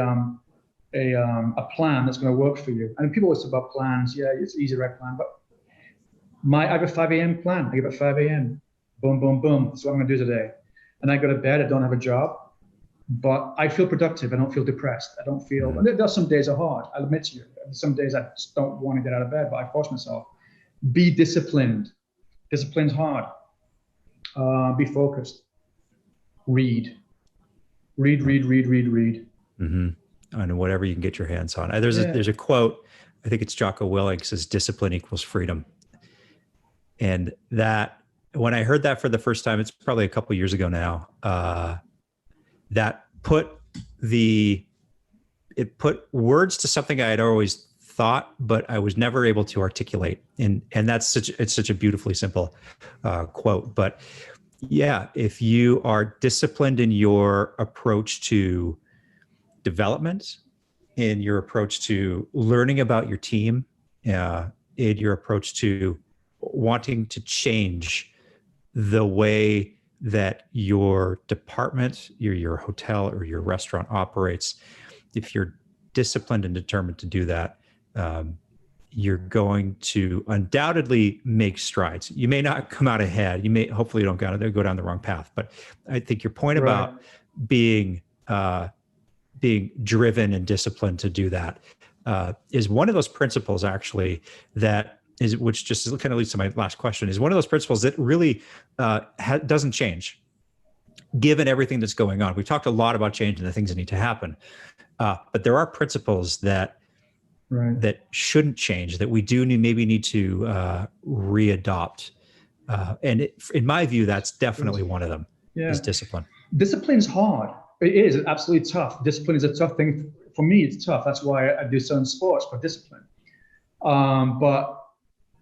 C: plan that's going to work for you. And people always talk about plans. Yeah, it's easy to write a plan, but I have a 5 a.m. plan. I get up at 5 a.m. Boom, boom, boom. That's what I'm going to do today. And I go to bed. I don't have a job, but I feel productive. I don't feel depressed. I don't feel, and there's some days are hard. I'll admit to you. Some days I just don't want to get out of bed, but I force myself. Be disciplined. Discipline's hard. Be focused. Read.
B: Mm-hmm. On whatever you can get your hands on. There's a quote, I think it's Jocko Willink, says discipline equals freedom. And that, when I heard that for the first time, it's probably a couple of years ago now, that put words to something I had always thought, but I was never able to articulate. And it's such a beautifully simple quote. But yeah, if you are disciplined in your approach to development, in your approach to learning about your team, in your approach to wanting to change the way that your department, your hotel or your restaurant operates, if you're disciplined and determined to do that, you're going to undoubtedly make strides. You may not come out ahead. Hopefully you don't go down the wrong path. But I think your point about being driven and disciplined to do that is one of those principles actually which just kind of leads to my last question, is one of those principles that really doesn't change given everything that's going on. We've talked a lot about change and the things that need to happen, but there are principles that shouldn't change, that we need to readopt. And in my view, that's definitely one of them, is discipline.
C: Discipline's hard. It is absolutely tough. Discipline is a tough thing. For me, it's tough. That's why I do certain sports for discipline. But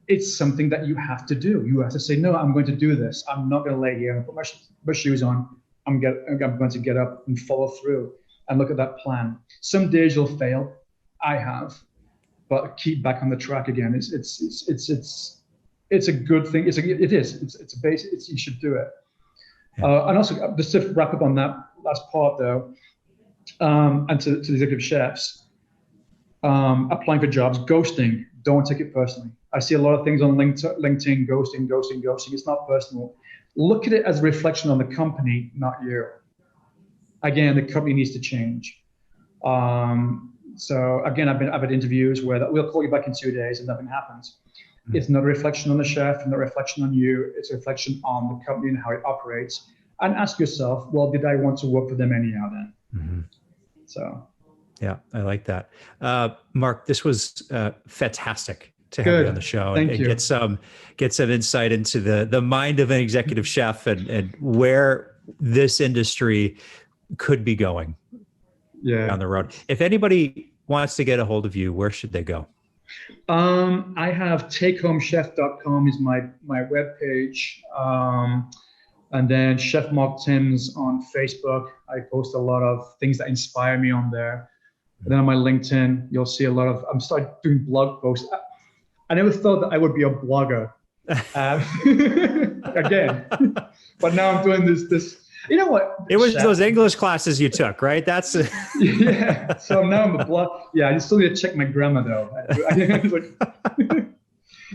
C: it's something that you have to do. You have to say, no, I'm going to do this. I'm not going to lay here and put my shoes on. I'm going to get up and follow through and look at that plan. Some days you'll fail. I have, but keep back on the track again. It's a good thing. It's a basic. You should do it. And also, just to wrap up on that last part though, and to the executive chefs, applying for jobs, ghosting, don't take it personally. I see a lot of things on LinkedIn, ghosting. It's not personal. Look at it as a reflection on the company, not you. Again, the company needs to change. So again, I've had interviews where we'll call you back in 2 days and nothing happens. Mm-hmm. It's not a reflection on the chef, not a reflection on you. It's a reflection on the company and how it operates. And ask yourself, well, did I want to work for them anyhow then? Mm-hmm. So. Yeah,
B: I like that. Mark, this was fantastic to have you on the show and get some insight into the mind of an executive chef and where this industry could be going down the road. If anybody wants to get a hold of you, where should they go?
C: I have takehomechef.com is my webpage. And then Chef Mark Timms on Facebook. I post a lot of things that inspire me on there. And then on my LinkedIn, you'll see a lot of, I'm starting doing blog posts. I never thought that I would be a blogger again, but now I'm doing this, you know what?
B: It was those English classes you took, right? That's
C: yeah. So now I'm a blog. Yeah. I still need to check my grammar though.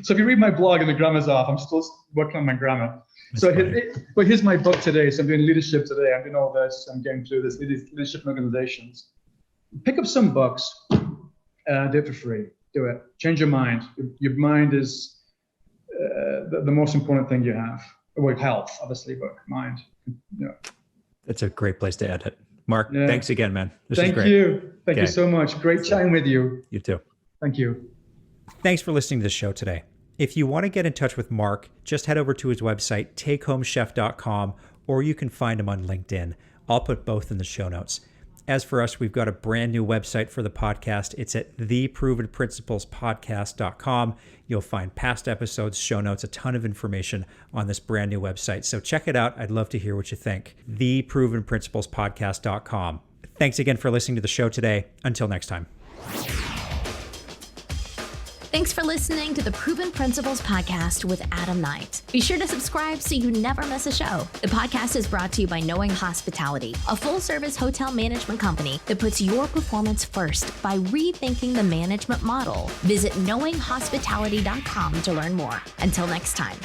C: So if you read my blog and the grammar's off, I'm still working on my grammar. But here's my book today. So I'm doing leadership today. I'm doing all this. I'm getting through this leadership in organizations. Pick up some books, do it for free. Do it. Change your mind. Your mind is the most important thing you have. Well, health, obviously, but mind. Yeah.
B: That's a great place to end it. Mark, thanks again, man. This is great.
C: Thank you. Thank you so much. Great chatting with you.
B: You too.
C: Thank you.
B: Thanks for listening to the show today. If you want to get in touch with Mark, just head over to his website, takehomechef.com, or you can find him on LinkedIn. I'll put both in the show notes. As for us, we've got a brand new website for the podcast. It's at theprovenprinciplespodcast.com. You'll find past episodes, show notes, a ton of information on this brand new website. So check it out. I'd love to hear what you think. theprovenprinciplespodcast.com. Thanks again for listening to the show today. Until next time.
A: Thanks for listening to the Proven Principles Podcast with Adam Knight. Be sure to subscribe so you never miss a show. The podcast is brought to you by Knowing Hospitality, a full-service hotel management company that puts your performance first by rethinking the management model. Visit knowinghospitality.com to learn more. Until next time.